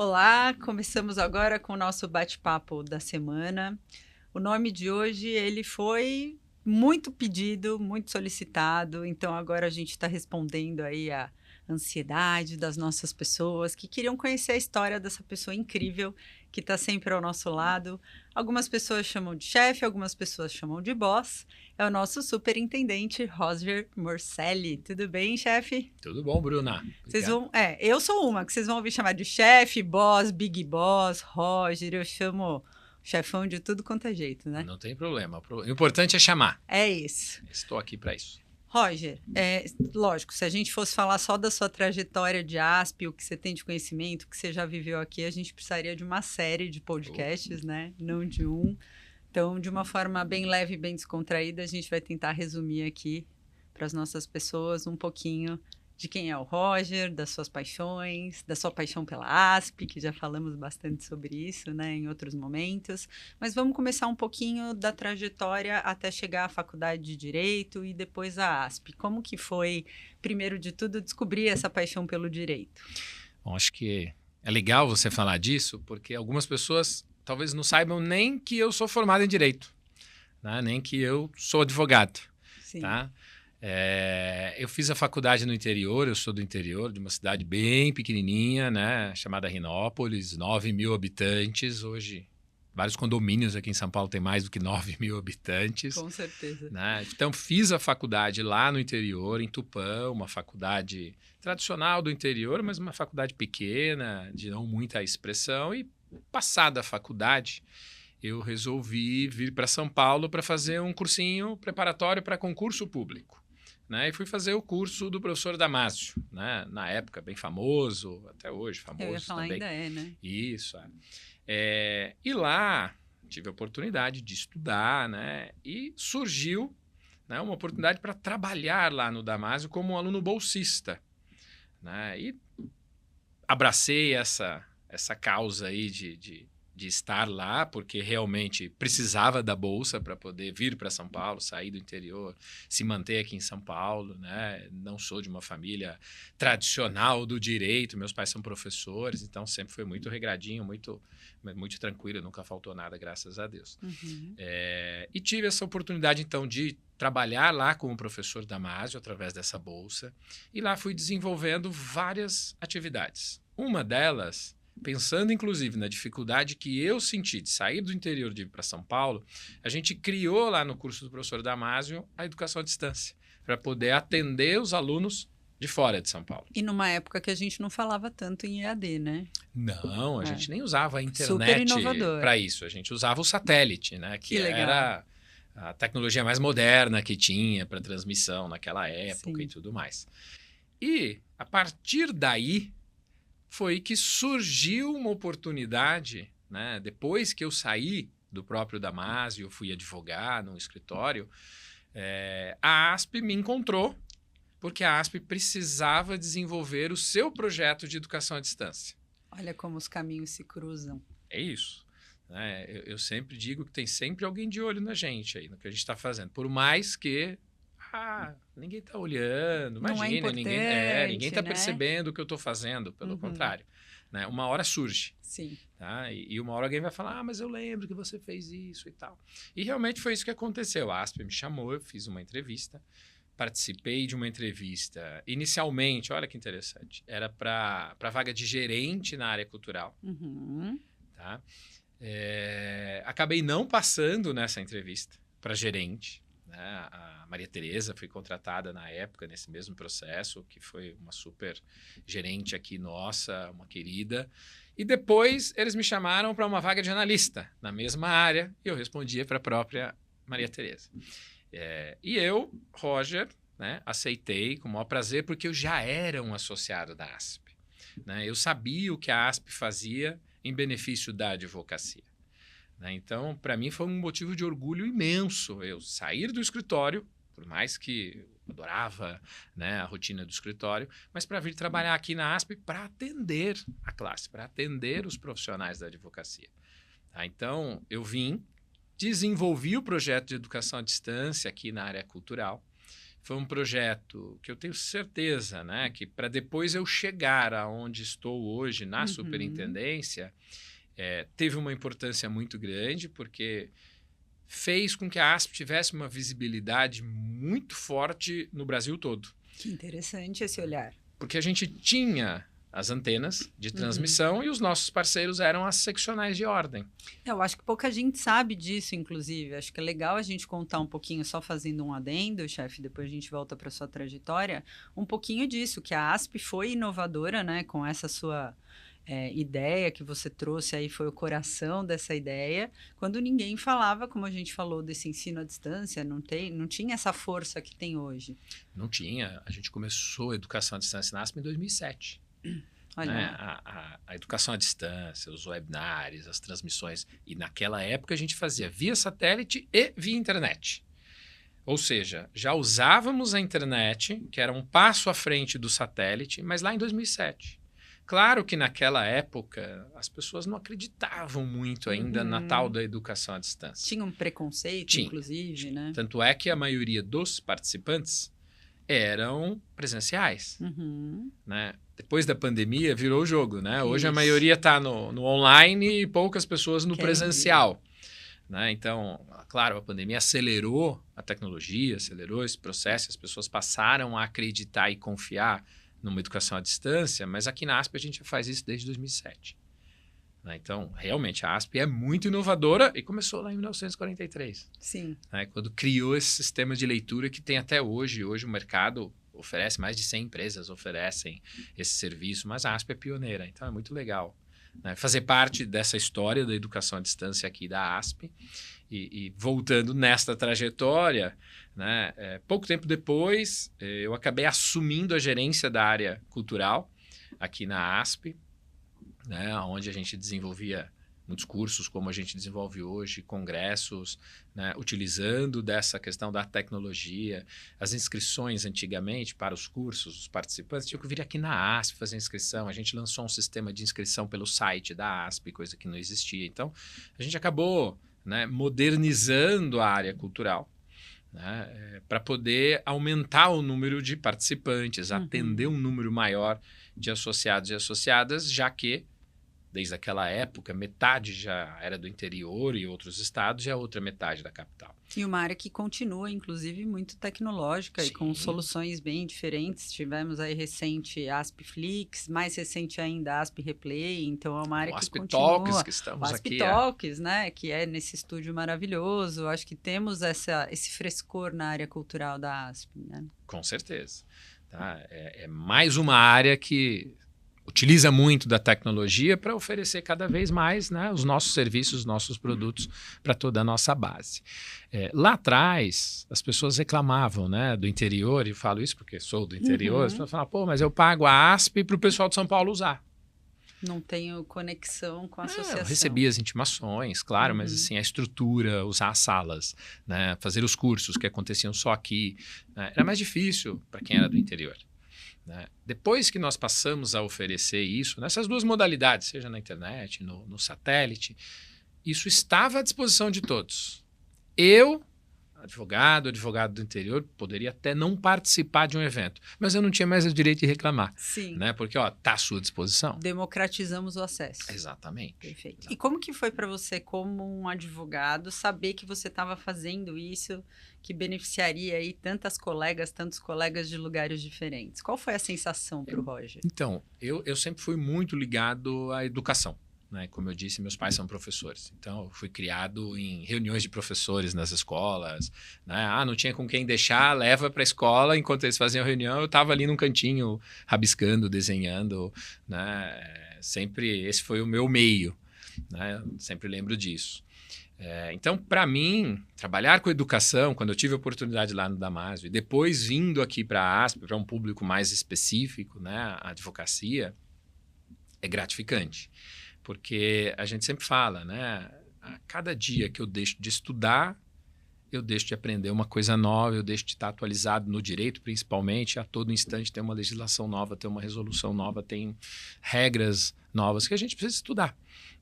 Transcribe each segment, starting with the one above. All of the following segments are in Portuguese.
Olá, começamos agora com o nosso bate-papo da semana. O nome de hoje ele foi muito pedido, muito solicitado, então agora a gente está respondendo aí a ansiedade das nossas pessoas que queriam conhecer a história dessa pessoa incrível que está sempre ao nosso lado. Algumas pessoas chamam de chefe, algumas pessoas chamam de boss. É o nosso superintendente Roger Morcelli. Tudo bem, chefe? Tudo bom, Bruna? Vocês Obrigado. eu sou uma que vocês vão ouvir chamar de chefe, boss, big boss, Roger, eu chamo chefão de tudo quanto é jeito, né? Não tem problema. O importante é chamar. É isso. Estou aqui para isso. Roger, lógico, se a gente fosse falar só da sua trajetória de ASP, o que você tem de conhecimento, o que você já viveu aqui, a gente precisaria de uma série de podcasts, né? Não de um. Então, de uma forma bem leve e bem descontraída, a gente vai tentar resumir aqui para as nossas pessoas um pouquinho de quem é o Roger, das suas paixões, da sua paixão pela ASP, que já falamos bastante sobre isso, né, em outros momentos. Mas vamos começar um pouquinho da trajetória até chegar à faculdade de Direito e depois à ASP. Como que foi, primeiro de tudo, descobrir essa paixão pelo direito? Bom, acho que é legal você falar disso, porque algumas pessoas talvez não saibam nem que eu sou formado em Direito, né? Nem que eu sou advogado. Sim. Tá? Eu fiz a faculdade no interior, eu sou do interior, de uma cidade bem pequenininha, né, chamada Rinópolis, 9.000 habitantes. Hoje, vários condomínios aqui em São Paulo têm mais do que 9.000 habitantes. Com certeza. Né? Então, fiz a faculdade lá no interior, em Tupã, uma faculdade tradicional do interior, mas uma faculdade pequena, de não muita expressão. E, passada a faculdade, eu resolvi vir para São Paulo para fazer um cursinho preparatório para concurso público. Né? E fui fazer o curso do professor Damásio, né? Na época bem famoso, até hoje famoso Eu ia falar, também. ainda é, né? Isso. E lá tive a oportunidade de estudar, né? E surgiu, né, uma oportunidade para trabalhar lá no Damásio como um aluno bolsista. Né? E abracei essa causa aí de estar lá, porque realmente precisava da bolsa para poder vir para São Paulo, sair do interior, se manter aqui em São Paulo, né? Não sou de uma família tradicional do direito, meus pais são professores, então sempre foi muito regradinho, muito tranquilo, nunca faltou nada, graças a Deus. Uhum. E tive essa oportunidade, então, de trabalhar lá como professor Damásio, através dessa bolsa, e lá fui desenvolvendo várias atividades. Uma delas, pensando inclusive na dificuldade que eu senti de sair do interior de ir para São Paulo, a gente criou lá no curso do professor Damásio a educação à distância, para poder atender os alunos de fora de São Paulo. E numa época que a gente não falava tanto em EAD, né? Não, a gente nem usava a Super internet inovador. para isso, a gente usava o satélite, né? Que legal. era a tecnologia mais moderna que tinha para transmissão naquela época. Sim. E tudo mais. E, a partir daí, foi que surgiu uma oportunidade, né? Depois que eu saí do próprio Damásio, eu fui advogar num escritório, a ASP me encontrou, porque a ASP precisava desenvolver o seu projeto de educação à distância. Olha como os caminhos se cruzam. É isso. Né? Eu sempre digo que tem sempre alguém de olho na gente aí, no que a gente está fazendo. Por mais que ninguém está olhando, imagina, ninguém está, né, percebendo o que eu estou fazendo, pelo contrário. Né? Uma hora surge. Sim. Tá? E uma hora alguém vai falar, mas eu lembro que você fez isso e tal. E realmente foi isso que aconteceu. A ASP me chamou, eu fiz uma entrevista, participei de uma entrevista. Inicialmente, olha que interessante, era para vaga de gerente na área cultural. Uhum. Tá? Acabei não passando nessa entrevista para gerente. Né? A Maria Tereza foi contratada na época, nesse mesmo processo, que foi uma super gerente aqui nossa, uma querida. E depois eles me chamaram para uma vaga de analista na mesma área e eu respondia para a própria Maria Tereza. E eu, Roger, né, aceitei com o maior prazer, porque eu já era um associado da ASP. Né? Eu sabia o que a ASP fazia em benefício da advocacia. Né? Então, para mim, foi um motivo de orgulho imenso eu sair do escritório, por mais que eu adorava, né, a rotina do escritório, mas para vir trabalhar aqui na ASP para atender a classe, para atender os profissionais da advocacia. Tá? Então, eu vim, desenvolvi o projeto de educação à distância aqui na área cultural, foi um projeto que eu tenho certeza, né, que para depois eu chegar aonde estou hoje na superintendência, teve uma importância muito grande, porque fez com que a ASP tivesse uma visibilidade muito forte no Brasil todo. Que interessante esse olhar. Porque a gente tinha as antenas de transmissão e os nossos parceiros eram as seccionais de ordem. Eu acho que pouca gente sabe disso, inclusive. Acho que é legal a gente contar um pouquinho, só fazendo um adendo, chefe, depois a gente volta para sua trajetória, um pouquinho disso, que a ASP foi inovadora, né, com essa sua ideia que você trouxe aí, foi o coração dessa ideia, quando ninguém falava, como a gente falou, desse ensino à distância, não tinha essa força que tem hoje. Não tinha. A gente começou a educação à distância na ASP em 2007. Olha, né? A educação à distância, os webinars, as transmissões. E naquela época a gente fazia via satélite e via internet. Ou seja, já usávamos a internet, que era um passo à frente do satélite, mas lá em 2007. Claro que naquela época as pessoas não acreditavam muito ainda na tal da educação à distância. Tinha um preconceito, inclusive, né? Tanto é que a maioria dos participantes eram presenciais. Né? Depois da pandemia virou o jogo, né? Hoje a maioria está no online e poucas pessoas no presencial. Né? Então, claro, a pandemia acelerou a tecnologia, acelerou esse processo, as pessoas passaram a acreditar e confiar numa educação à distância, mas aqui na ASP a gente já faz isso desde 2007. Né? Então, realmente, a ASP é muito inovadora e começou lá em 1943. Sim. Né? Quando criou esse sistema de leitura que tem até hoje. Hoje o mercado oferece, mais de 100 empresas oferecem esse serviço, mas a ASP é pioneira, então é muito legal. Né? Fazer parte dessa história da educação à distância aqui da ASP. E voltando nesta trajetória, né, pouco tempo depois, eu acabei assumindo a gerência da área cultural aqui na ASP, né, onde a gente desenvolvia muitos cursos, como a gente desenvolve hoje, congressos, né, utilizando dessa questão da tecnologia. As inscrições antigamente para os cursos, os participantes tinham que vir aqui na ASP fazer inscrição. A gente lançou um sistema de inscrição pelo site da ASP, coisa que não existia. Então, a gente acabou, né, modernizando a área cultural, né, para poder aumentar o número de participantes, atender um número maior de associados e associadas, já que, desde aquela época, metade já era do interior e outros estados, e a outra metade da capital. E uma área que continua, inclusive, muito tecnológica. Sim. E com soluções bem diferentes. Tivemos aí recente ASP Flix, mais recente ainda ASP Replay, então é uma área que continua. O ASP Talks, que estamos o ASP aqui. Talks, né, que é nesse estúdio maravilhoso. Acho que temos esse frescor na área cultural da ASP, né? Com certeza. Tá? É mais uma área que utiliza muito da tecnologia para oferecer cada vez mais, né, os nossos serviços, os nossos produtos para toda a nossa base. Lá atrás, as pessoas reclamavam, né, do interior, e falo isso porque sou do interior, as pessoas falavam, pô, mas eu pago a ASP para o pessoal de São Paulo usar. Não tenho conexão com a associação. Eu recebia as intimações, claro, mas assim, a estrutura, usar as salas, né, fazer os cursos que aconteciam só aqui, né, era mais difícil para quem era do interior. Né? Depois que nós passamos a oferecer isso, nessas duas modalidades, seja na internet, no satélite, isso estava à disposição de todos. Eu, advogado do interior, poderia até não participar de um evento, mas eu não tinha mais o direito de reclamar. Sim. Né? Porque está à sua disposição. Democratizamos o acesso. Exatamente. Perfeito. Exatamente. E como que foi para você, como um advogado, saber que você estava fazendo isso, que beneficiaria aí tantos colegas de lugares diferentes? Qual foi a sensação para o Roger? Então, eu sempre fui muito ligado à educação. Né? Como eu disse, meus pais são professores. Então, eu fui criado em reuniões de professores nas escolas. Né? Não tinha com quem deixar, leva para a escola. Enquanto eles faziam reunião, eu estava ali num cantinho, rabiscando, desenhando. Né? Sempre esse foi o meu meio. Né? Sempre lembro disso. Então, para mim, trabalhar com educação, quando eu tive a oportunidade lá no Damásio, e depois vindo aqui para a ASP, para um público mais específico, né? A advocacia, é gratificante. Porque a gente sempre fala, né? A cada dia que eu deixo de estudar, eu deixo de aprender uma coisa nova, eu deixo de estar atualizado no direito, principalmente. A todo instante tem uma legislação nova, tem uma resolução nova, tem regras novas que a gente precisa estudar.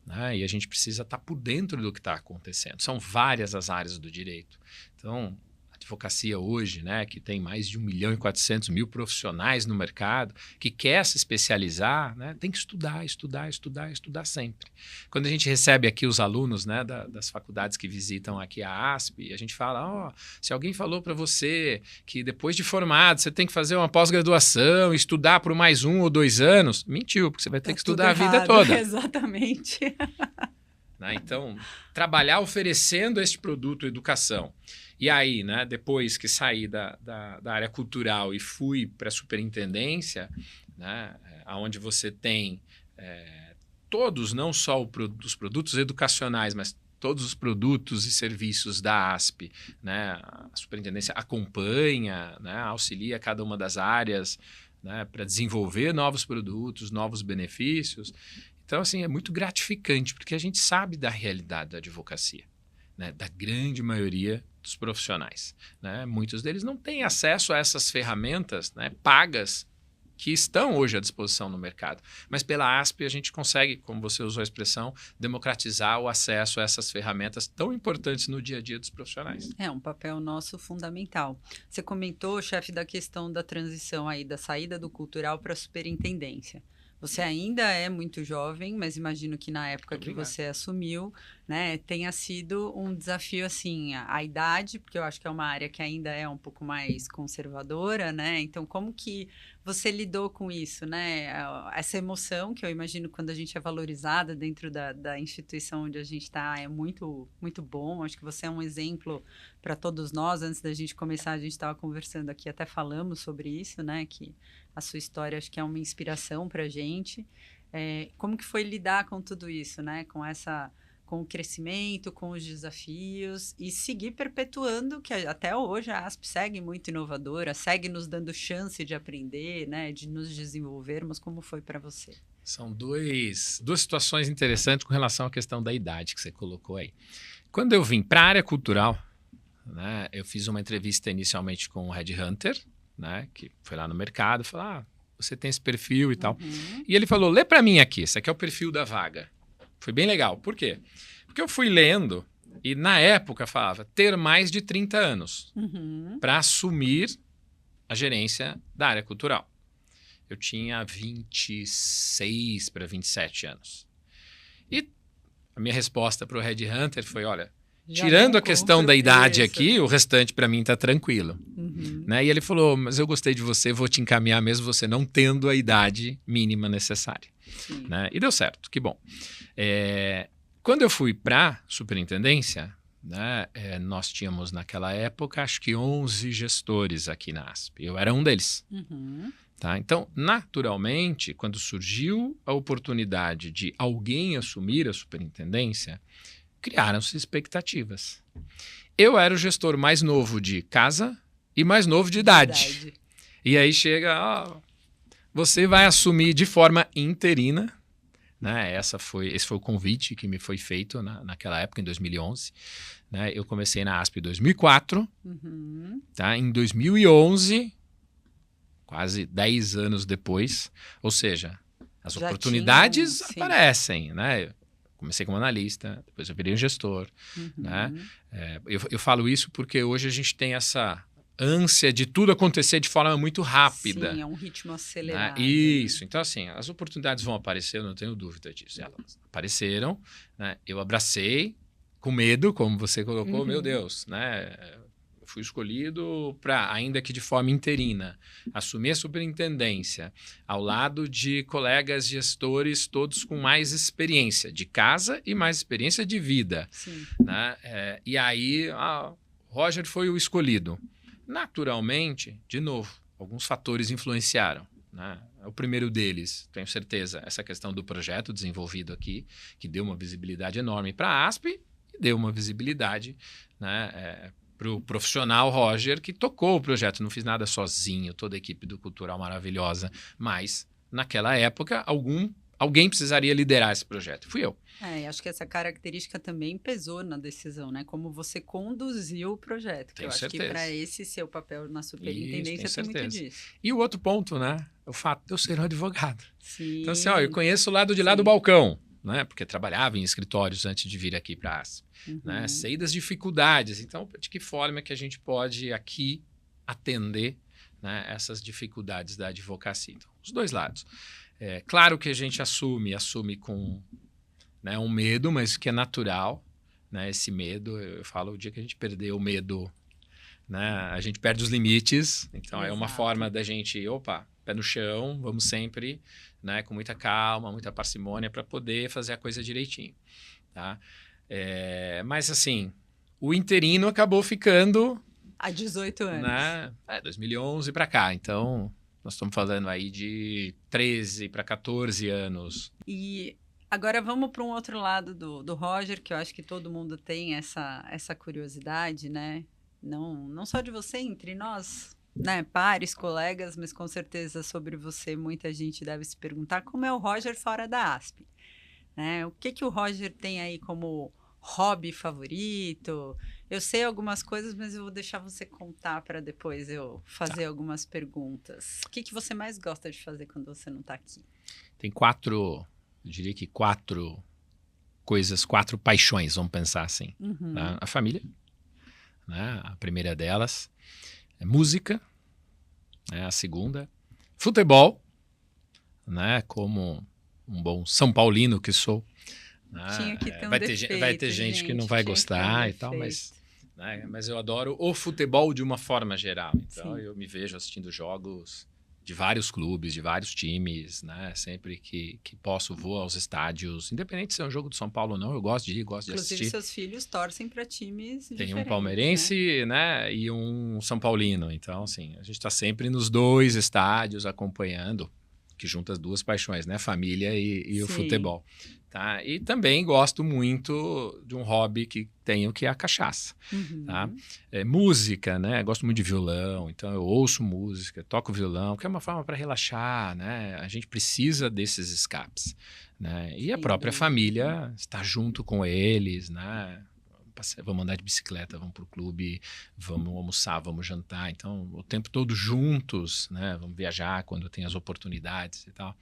Né? E a gente precisa estar por dentro do que está acontecendo. São várias as áreas do direito. Então, advocacia hoje, né, que tem mais de 1.400.000 profissionais no mercado, que quer se especializar, né, tem que estudar sempre. Quando a gente recebe aqui os alunos, né, das faculdades que visitam aqui a ASP, a gente fala, se alguém falou para você que depois de formado você tem que fazer uma pós-graduação, estudar por mais 1 ou 2 anos, mentiu, porque você vai ter que estudar a vida toda. Exatamente. Né? Então, trabalhar oferecendo este produto educação. E aí, né, depois que saí da área cultural e fui para a superintendência, né, onde você tem todos, não só os produtos educacionais, mas todos os produtos e serviços da ASP, né, a superintendência acompanha, né, auxilia cada uma das áreas, né, para desenvolver novos produtos, novos benefícios. Então, assim, é muito gratificante, porque a gente sabe da realidade da advocacia, né, da grande maioria dos profissionais. Né? Muitos deles não têm acesso a essas ferramentas, né, pagas que estão hoje à disposição no mercado. Mas pela ASP a gente consegue, como você usou a expressão, democratizar o acesso a essas ferramentas tão importantes no dia a dia dos profissionais. É um papel nosso fundamental. Você comentou, chefe, da questão da transição aí, da saída do cultural para a superintendência. Você ainda é muito jovem, mas imagino que na época que você assumiu, né, tenha sido um desafio, assim, a idade, porque eu acho que é uma área que ainda é um pouco mais conservadora, né? Então, como que você lidou com isso, né? Essa emoção que eu imagino quando a gente é valorizada dentro da instituição onde a gente está é muito, muito bom. Acho que você é um exemplo para todos nós. Antes da gente começar, a gente estava conversando aqui, até falamos sobre isso, né? Que a sua história acho que é uma inspiração para a gente. Como que foi lidar com tudo isso, né? Com o crescimento, com os desafios e seguir perpetuando, que até hoje a ASP segue muito inovadora, segue nos dando chance de aprender, né? De nos desenvolvermos. Como foi para você? São duas situações interessantes com relação à questão da idade que você colocou aí. Quando eu vim para a área cultural, né, eu fiz uma entrevista inicialmente com o Headhunter, né, que foi lá no mercado, falou, você tem esse perfil e tal. E ele falou, lê para mim aqui, esse aqui é o perfil da vaga. Foi bem legal. Por quê? Porque eu fui lendo e na época falava ter mais de 30 anos para assumir a gerência da área cultural. Eu tinha 26 para 27 anos. E a minha resposta para o Headhunter foi, olha, tirando a questão da idade aqui, o restante para mim está tranquilo. Né? E ele falou, mas eu gostei de você, vou te encaminhar mesmo você não tendo a idade mínima necessária. Né? E deu certo, que bom. Quando eu fui para a superintendência, né, nós tínhamos naquela época acho que 11 gestores aqui na ASP. Eu era um deles. Tá? Então, naturalmente, quando surgiu a oportunidade de alguém assumir a superintendência, criaram-se expectativas. Eu era o gestor mais novo de casa e mais novo de idade. E aí chega, você vai assumir de forma interina, né? Esse foi o convite que me foi feito naquela época, em 2011. Né? Eu comecei na ASP em 2004. Tá? Em 2011, quase 10 anos depois, ou seja, as oportunidades aparecem, né? Comecei como analista, depois eu virei um gestor. Né? Eu falo isso porque hoje a gente tem essa ânsia de tudo acontecer de forma muito rápida. Sim, é um ritmo acelerado. Né? Isso. Então, assim, as oportunidades vão aparecer, eu não tenho dúvida disso. Elas apareceram, né? Eu abracei com medo, como você colocou, meu Deus, né? Eu fui escolhido para, ainda que de forma interina, assumir a superintendência ao lado de colegas gestores, todos com mais experiência de casa e mais experiência de vida. Né? E aí, Roger foi o escolhido. Naturalmente, de novo, alguns fatores influenciaram. Né? O primeiro deles, tenho certeza, essa questão do projeto desenvolvido aqui, que deu uma visibilidade enorme para a ASP e deu uma visibilidade, né, para o profissional Roger, que tocou o projeto. Não fiz nada sozinho, toda a equipe do Cultural maravilhosa, mas naquela época alguém precisaria liderar esse projeto. Fui eu. Acho que essa característica também pesou na decisão, né? Como você conduziu o projeto. Que eu acho que para esse seu papel na superintendência tem muito disso. E o outro ponto, né? O fato de eu ser um advogado. Sim. Então, assim, eu conheço o lado de lá do balcão. né? Porque trabalhava em escritórios antes de vir aqui para a ASP. Uhum. Né? Sei das dificuldades. Então, de que forma que a gente pode aqui atender, né, essas dificuldades da advocacia? Então, os dois lados. Claro que a gente assume com, né, um medo, mas que é natural. Né? Esse medo, eu falo, o dia que a gente perder o medo, né, a gente perde os limites. Então, Exato. é uma forma da gente, pé no chão, vamos sempre, né, com muita calma, muita parcimônia para poder fazer a coisa direitinho. Tá? Mas, assim, o interino acabou ficando... Há 18 anos. Né, 2011 para cá. Então, nós estamos falando aí de 13 para 14 anos. E agora vamos para um outro lado do Roger, que eu acho que todo mundo tem essa curiosidade, né? Não só de você, entre nós, né? Pares, colegas, mas com certeza sobre você muita gente deve se perguntar como é o Roger fora da ASP. Né? O que o Roger tem aí como hobby favorito? Eu sei algumas coisas, mas eu vou deixar você contar para depois eu fazer algumas perguntas. O que você mais gosta de fazer quando você não está aqui? Tem 4 coisas, 4 paixões, vamos pensar assim. Uhum. Tá? A família, né? A primeira delas é música, né? A segunda, futebol, né? Como um bom São Paulino que sou. Né? Tinha que ter vai ter gente que não vai gostar e tal, mas eu adoro o futebol de uma forma geral. Então, eu me vejo assistindo jogos de vários clubes, de vários times, né? Sempre que posso, vou aos estádios. Independente se é um jogo do São Paulo ou não, eu gosto de ir, gosto de assistir. Inclusive, seus filhos torcem para times diferentes. Tem um palmeirense, né? E um São Paulino. Então, assim, a gente está sempre nos 2 estádios acompanhando, que junta as 2 paixões, né? A família e o futebol. Tá? E também gosto muito de um hobby que tenho, que é a cachaça. Uhum. Tá? Música, né? Gosto muito de violão, então eu ouço música, toco violão, que é uma forma para relaxar, né? A gente precisa desses escapes, né? E a própria família está junto com eles, né? Vamos andar de bicicleta, vamos para o clube, vamos almoçar, vamos jantar. Então, o tempo todo juntos, né? Vamos viajar quando tem as oportunidades e tal.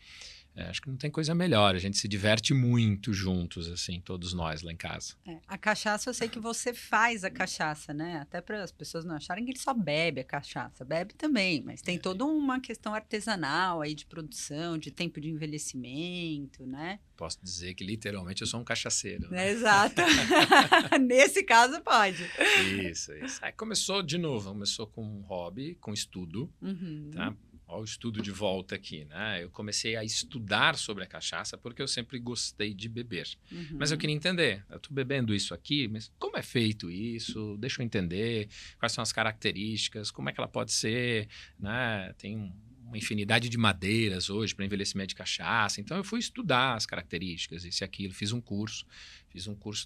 Acho que não tem coisa melhor. A gente se diverte muito juntos, assim, todos nós lá em casa. A cachaça, eu sei que você faz a cachaça, né? Até para as pessoas não acharem que ele só bebe a cachaça. Bebe também, mas tem toda uma questão artesanal aí de produção, de tempo de envelhecimento, né? Posso dizer que literalmente eu sou um cachaceiro. Né? Exato. Nesse caso, pode. Isso. Aí começou com um hobby, com estudo, tá? Olha o estudo de volta aqui, né? Eu comecei a estudar sobre a cachaça porque eu sempre gostei de beber. Mas eu queria entender, eu estou bebendo isso aqui, mas como é feito isso? Deixa eu entender quais são as características, como é que ela pode ser, né? Tem uma infinidade de madeiras hoje para envelhecimento de cachaça. Então, eu fui estudar as características, isso e aquilo. Fiz um curso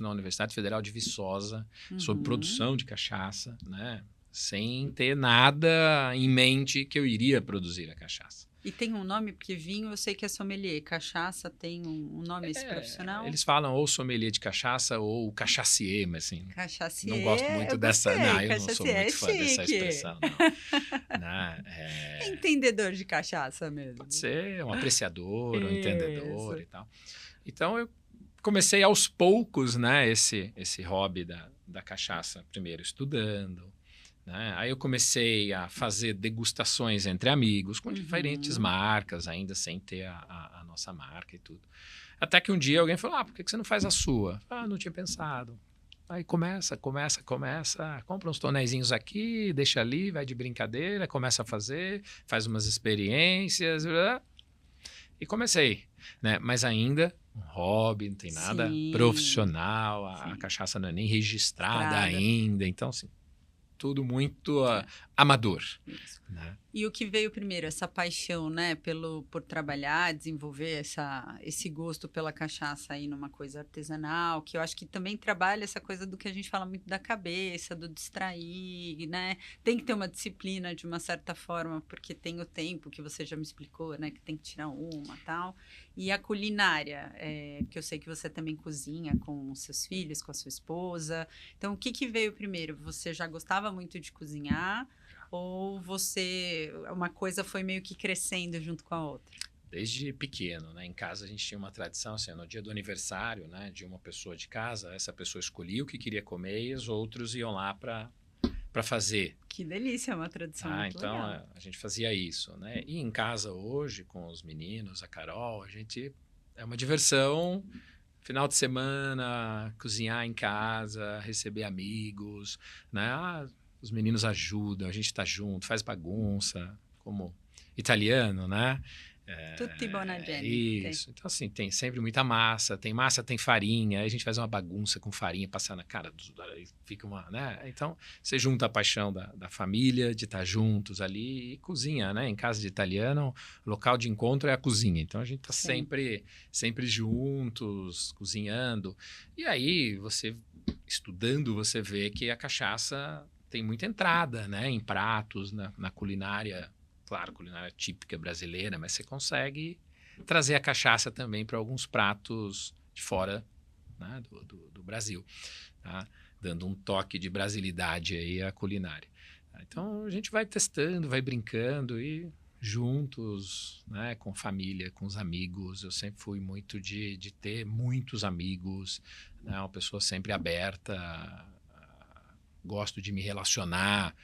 na Universidade Federal de Viçosa sobre produção de cachaça, né? Sem ter nada em mente que eu iria produzir a cachaça. E tem um nome, porque vinho eu sei que é sommelier, cachaça tem um nome profissional? Eles falam ou sommelier de cachaça ou cachacier, mas assim, cachacier, não gosto muito dessa, não, eu não sou muito fã dessa expressão, não. Entendedor de cachaça mesmo. Pode ser um apreciador, um entendedor e tal. Então, eu comecei aos poucos, né, esse hobby da cachaça, primeiro estudando, né? Aí eu comecei a fazer degustações entre amigos com diferentes marcas, ainda sem ter a nossa marca e tudo. Até que um dia alguém falou, por que você não faz a sua? Não tinha pensado. Aí começa, compra uns tonéisinhos aqui, deixa ali, vai de brincadeira, começa a fazer, faz umas experiências, e comecei, né? Mas ainda um hobby, não tem nada profissional, a cachaça não é nem registrada ainda, então assim, tudo muito amador. Né? E o que veio primeiro? Essa paixão, né? Por trabalhar, desenvolver esse gosto pela cachaça aí numa coisa artesanal, que eu acho que também trabalha essa coisa do que a gente fala muito da cabeça, do distrair, né? Tem que ter uma disciplina de uma certa forma, porque tem o tempo que você já me explicou, né? Que tem que tirar uma e tal. E a culinária, que eu sei que você também cozinha com os seus filhos, com a sua esposa. Então, o que veio primeiro? Você já gostava muito de cozinhar? Ou uma coisa foi meio que crescendo junto com a outra? desde pequeno, né? Em casa a gente tinha uma tradição, assim, no dia do aniversário, né, de uma pessoa de casa, essa pessoa escolhia o que queria comer e os outros iam lá para fazer. Que delícia, é uma tradição muito Então legal. a gente fazia isso, né? E em casa hoje, com os meninos, a Carol, a gente é uma diversão, final de semana, cozinhar em casa, receber amigos, né? Os meninos ajudam, a gente está junto, faz bagunça, como italiano, né? Tutti buona gente. Isso. Então, assim, tem sempre muita massa, tem farinha, aí a gente faz uma bagunça com farinha, passar na cara dos... Aí fica uma, né? Então, você junta a paixão da família, de estar juntos ali e cozinha, né? Em casa de italiano, o local de encontro é a cozinha. Então, a gente está sempre juntos, cozinhando. E aí, você, estudando, você vê que a cachaça tem muita entrada, né? Em pratos, na culinária... Claro, culinária típica brasileira, mas você consegue trazer a cachaça também para alguns pratos de fora, né, do Brasil, tá? Dando um toque de brasilidade aí à culinária. Então, a gente vai testando, vai brincando e juntos, né, com família, com os amigos. Eu sempre fui muito de ter muitos amigos, né, uma pessoa sempre aberta, gosto de me relacionar.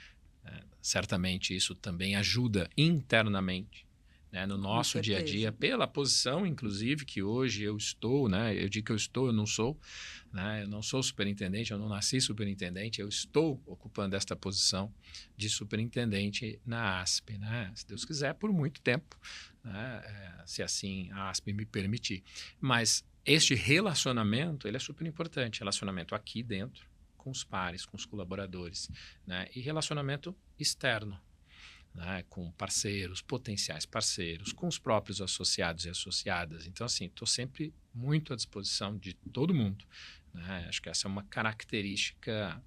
Certamente isso também ajuda internamente, né, no nosso dia a dia, pela posição, inclusive, que hoje eu estou, né? Eu digo que eu não sou, né? Eu não sou superintendente, eu não nasci superintendente, eu estou ocupando esta posição de superintendente na ASP, né? Se Deus quiser, por muito tempo, né? Se assim a ASP me permitir. Mas este relacionamento, ele é super importante, relacionamento aqui dentro, com os pares, com os colaboradores, né? E relacionamento externo, né? Com parceiros, potenciais parceiros, com os próprios associados e associadas. Então, assim, estou sempre muito à disposição de todo mundo, né? Acho que essa é uma característica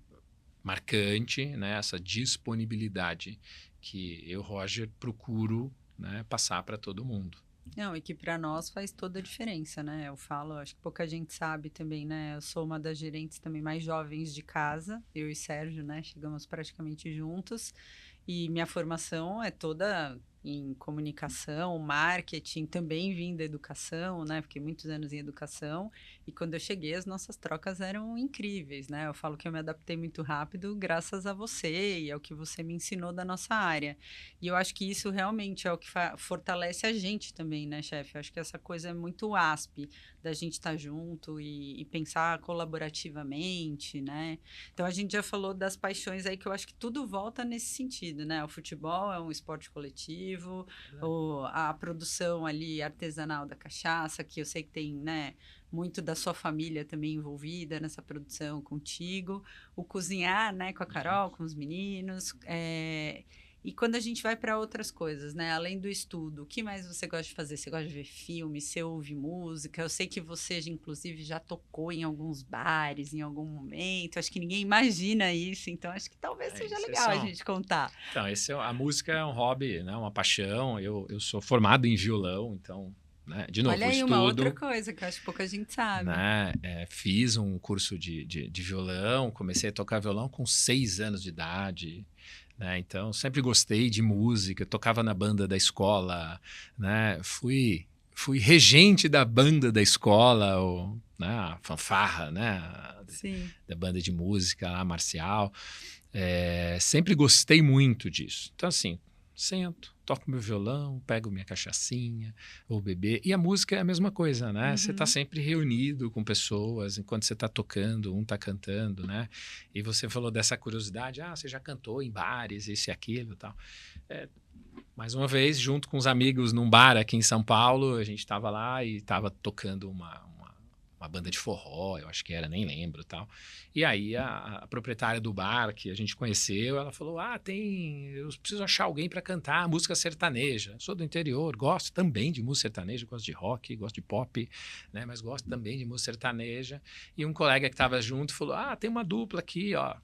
marcante, né? Essa disponibilidade que eu, Roger, procuro, né, passar para todo mundo. Não, e que para nós faz toda a diferença, né? Eu falo, acho que pouca gente sabe também, né? Eu sou uma das gerentes também mais jovens de casa, eu e Sérgio, né? Chegamos praticamente juntos e minha formação é toda em comunicação, marketing, também vim da educação, né? Fiquei muitos anos em educação e quando eu cheguei as nossas trocas eram incríveis, né? Eu falo que eu me adaptei muito rápido graças a você e ao que você me ensinou da nossa área. E eu acho que isso realmente é o que fortalece a gente também, né, chefe? Eu acho que essa coisa é muito ASP, da gente estar junto e pensar colaborativamente, né? Então, a gente já falou das paixões aí, que eu acho que tudo volta nesse sentido, né? O futebol é um esporte coletivo, a produção ali artesanal da cachaça, que eu sei que tem, né, muito da sua família também envolvida nessa produção contigo, o cozinhar, né, com a Carol, com os meninos, e quando a gente vai para outras coisas, né? Além do estudo, o que mais você gosta de fazer? Você gosta de ver filme? Você ouve música? Eu sei que você, inclusive, já tocou em alguns bares em algum momento. Acho que ninguém imagina isso, então acho que talvez seja legal a gente contar. Então, a música é um hobby, né? Uma paixão. Eu sou formado em violão, então, né? De novo, olha aí, estudo, uma outra coisa que eu acho que pouca gente sabe. Né? Fiz um curso de violão, comecei a tocar violão com 6 anos de idade. Né? Então, sempre gostei de música, tocava na banda da escola, né? Fui regente da banda da escola, né? A fanfarra, né? Sim. Da banda de música lá, marcial. Sempre gostei muito disso. Então, assim, sento, toco meu violão, pego minha cachaçinha, vou beber. E a música é a mesma coisa, né? Uhum. Você está sempre reunido com pessoas, enquanto você está tocando, um está cantando, né? E você falou dessa curiosidade, você já cantou em bares, isso e aquilo e tal. Mais uma vez, junto com os amigos num bar aqui em São Paulo, a gente estava lá e estava tocando uma banda de forró, eu acho que era, nem lembro, tal. E aí a proprietária do bar que a gente conheceu, ela falou, eu preciso achar alguém para cantar música sertaneja. Sou do interior, gosto também de música sertaneja, gosto de rock, gosto de pop, né, mas gosto também de música sertaneja. E um colega que estava junto falou, tem uma dupla aqui, ó.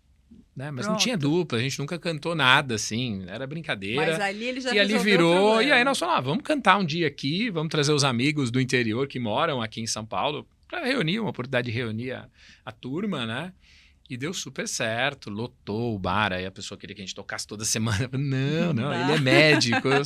Né? Mas não tinha dupla, a gente nunca cantou nada, assim, era brincadeira. Mas ali ele já e ali virou, e aí nós falamos, vamos cantar um dia aqui, vamos trazer os amigos do interior que moram aqui em São Paulo, para reunir, uma oportunidade de reunir a turma, né? E deu super certo, lotou o bar, aí a pessoa queria que a gente tocasse toda semana. Eu falei, não, ele é médico, eu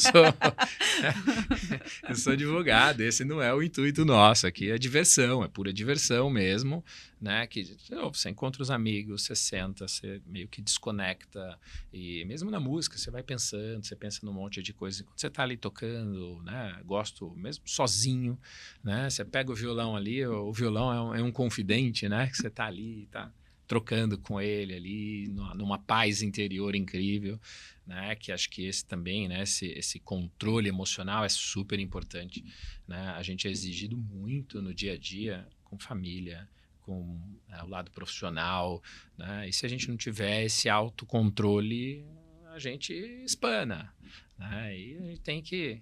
sou advogado, esse não é o intuito nosso, aqui é diversão, é pura diversão mesmo, né? Que você encontra os amigos, você senta, você meio que desconecta, e mesmo na música, você vai pensando, você pensa num monte de coisa, enquanto você está ali tocando, né? Gosto mesmo sozinho, né? Você pega o violão ali, o violão é um confidente, né? Que você está ali, tá trocando com ele ali, numa paz interior incrível, né? Que acho que esse também, né? Esse controle emocional é super importante, né? A gente é exigido muito no dia a dia com família, com o lado profissional, né? E se a gente não tiver esse autocontrole, a gente espana, né? E a gente tem que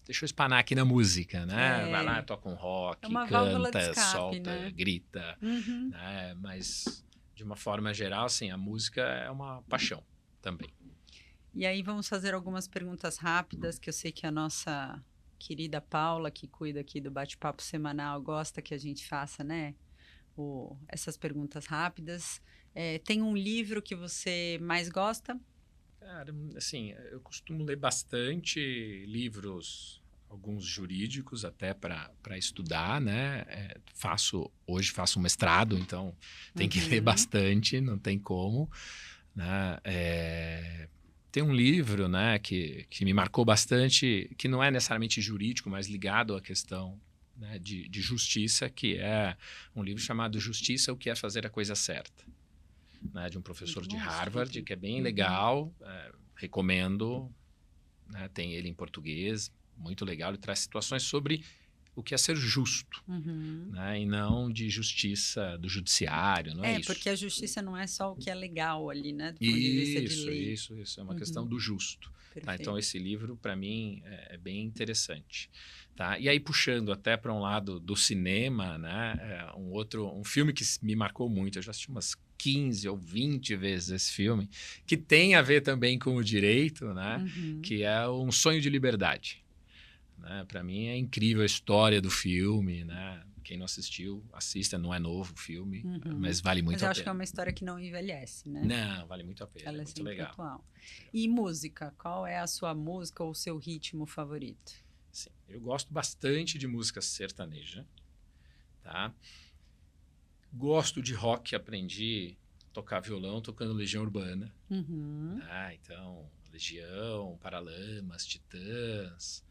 deixa eu espanar aqui na música, né? Vai lá, toca um rock, uma válvula de canta, escape, solta, né? grita, né? Mas de uma forma geral, assim, a música é uma paixão também. E aí vamos fazer algumas perguntas rápidas, que eu sei que a nossa querida Paula, que cuida aqui do bate-papo semanal, gosta que a gente faça, né? Essas perguntas rápidas. Tem um livro que você mais gosta? Cara, assim, eu costumo ler bastante livros, alguns jurídicos até para estudar, né? Hoje faço um mestrado, então tem que ler bastante, não tem como, né? Tem um livro, né, que me marcou bastante, que não é necessariamente jurídico, mas ligado à questão, né, de justiça, que é um livro chamado Justiça, o que é fazer a coisa certa. Né, de um professor de Harvard, que é bem legal, recomendo, né, tem ele em português, muito legal, ele traz situações sobre o que é ser justo, né, e não de justiça do judiciário, não é isso. Porque a justiça não é só o que é legal ali, né, do ponto de vista de lei. Isso, é uma questão do justo. Tá? Então esse livro, para mim, é bem interessante. Tá? E aí, puxando até para um lado do cinema, né? Um filme que me marcou muito, eu já assisti umas 15 ou 20 vezes esse filme, que tem a ver também com o direito, né? Que é Um Sonho de Liberdade. Né? Para mim é incrível a história do filme, né? Quem não assistiu, assista, não é novo o filme, mas vale muito a pena. Mas eu acho que é uma história que não envelhece, né? Não, vale muito a pena, ela é muito legal. Atual. E música, qual é a sua música ou o seu ritmo favorito? Sim, eu gosto bastante de música sertaneja, tá? Gosto de rock, aprendi a tocar violão tocando Legião Urbana. Então, Legião, Paralamas, Titãs,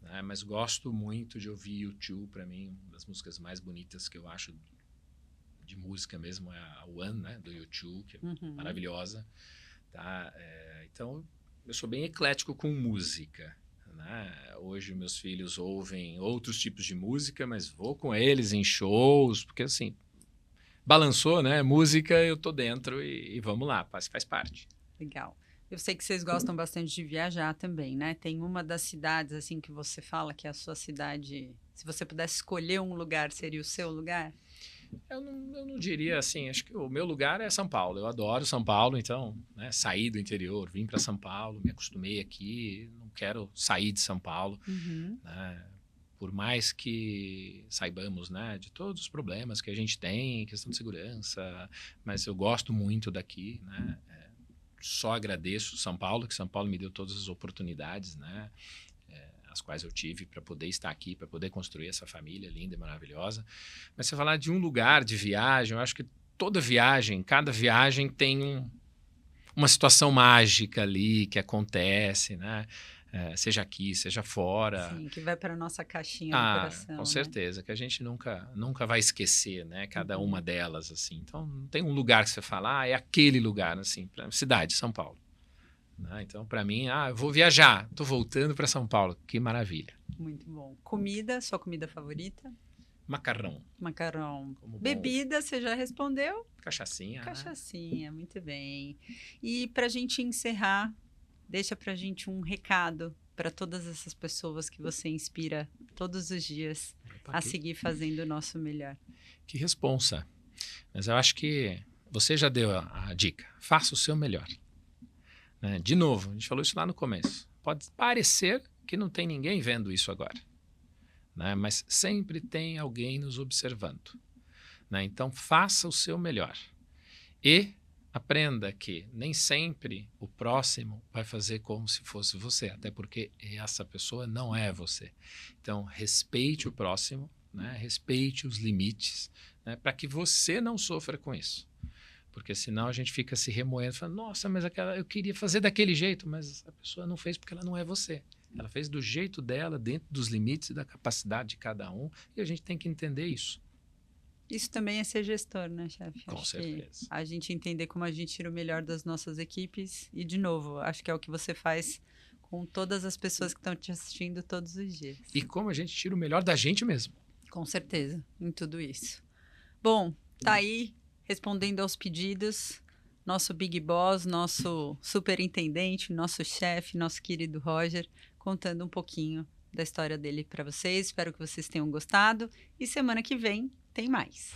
né? Mas gosto muito de ouvir U2, para mim, uma das músicas mais bonitas que eu acho de música mesmo é a One, né? Do U2, que é maravilhosa. Tá? Então, eu sou bem eclético com música. Né? Hoje meus filhos ouvem outros tipos de música, mas vou com eles em shows, porque assim, balançou, né? Música, eu tô dentro e vamos lá, faz parte. Legal. Eu sei que vocês gostam bastante de viajar também, né? Tem uma das cidades, assim, que você fala que é a sua cidade... Se você pudesse escolher um lugar, seria o seu lugar? Eu não diria assim, acho que o meu lugar é São Paulo. Eu adoro São Paulo, então, né, saí do interior, vim para São Paulo, me acostumei aqui, não quero sair de São Paulo. Né? Por mais que saibamos, né, de todos os problemas que a gente tem, questão de segurança, mas eu gosto muito daqui, né? Só agradeço São Paulo, que São Paulo me deu todas as oportunidades, né? As quais eu tive para poder estar aqui, para poder construir essa família linda e maravilhosa. Mas se eu falar de um lugar de viagem, eu acho que toda viagem, cada viagem tem uma situação mágica ali que acontece, né? Seja aqui, seja fora. Sim, que vai para a nossa caixinha do coração. Com certeza, que a gente nunca vai esquecer, né? Cada uma delas, assim. Então, não tem um lugar que você fala, é aquele lugar, assim, cidade, São Paulo. Né? Então, para mim, eu vou viajar, tô voltando para São Paulo, que maravilha. Muito bom. Comida, sua comida favorita? Macarrão. Bebida, você já respondeu? Cachaçinha. Cachaçinha, muito bem. E para a gente encerrar, deixa para a gente um recado para todas essas pessoas que você inspira todos os dias a seguir fazendo o nosso melhor. Que responsa. Mas eu acho que você já deu a dica. Faça o seu melhor. Né? De novo, a gente falou isso lá no começo. Pode parecer que não tem ninguém vendo isso agora. Né? Mas sempre tem alguém nos observando. Né? Então, faça o seu melhor. E aprenda que nem sempre o próximo vai fazer como se fosse você, até porque essa pessoa não é você. Então, respeite o próximo, né? Respeite os limites, né? Para que você não sofra com isso. Porque senão a gente fica se remoendo, falando, nossa, mas eu queria fazer daquele jeito, mas a pessoa não fez porque ela não é você. Ela fez do jeito dela, dentro dos limites e da capacidade de cada um, e a gente tem que entender isso. Isso também é ser gestor, né, chefe? Com certeza. A gente entender como a gente tira o melhor das nossas equipes. E, de novo, acho que é o que você faz com todas as pessoas que estão te assistindo todos os dias. E como a gente tira o melhor da gente mesmo. Com certeza, em tudo isso. Bom, tá aí, respondendo aos pedidos, nosso Big Boss, nosso superintendente, nosso chefe, nosso querido Roger, contando um pouquinho da história dele para vocês. Espero que vocês tenham gostado. E semana que vem tem mais.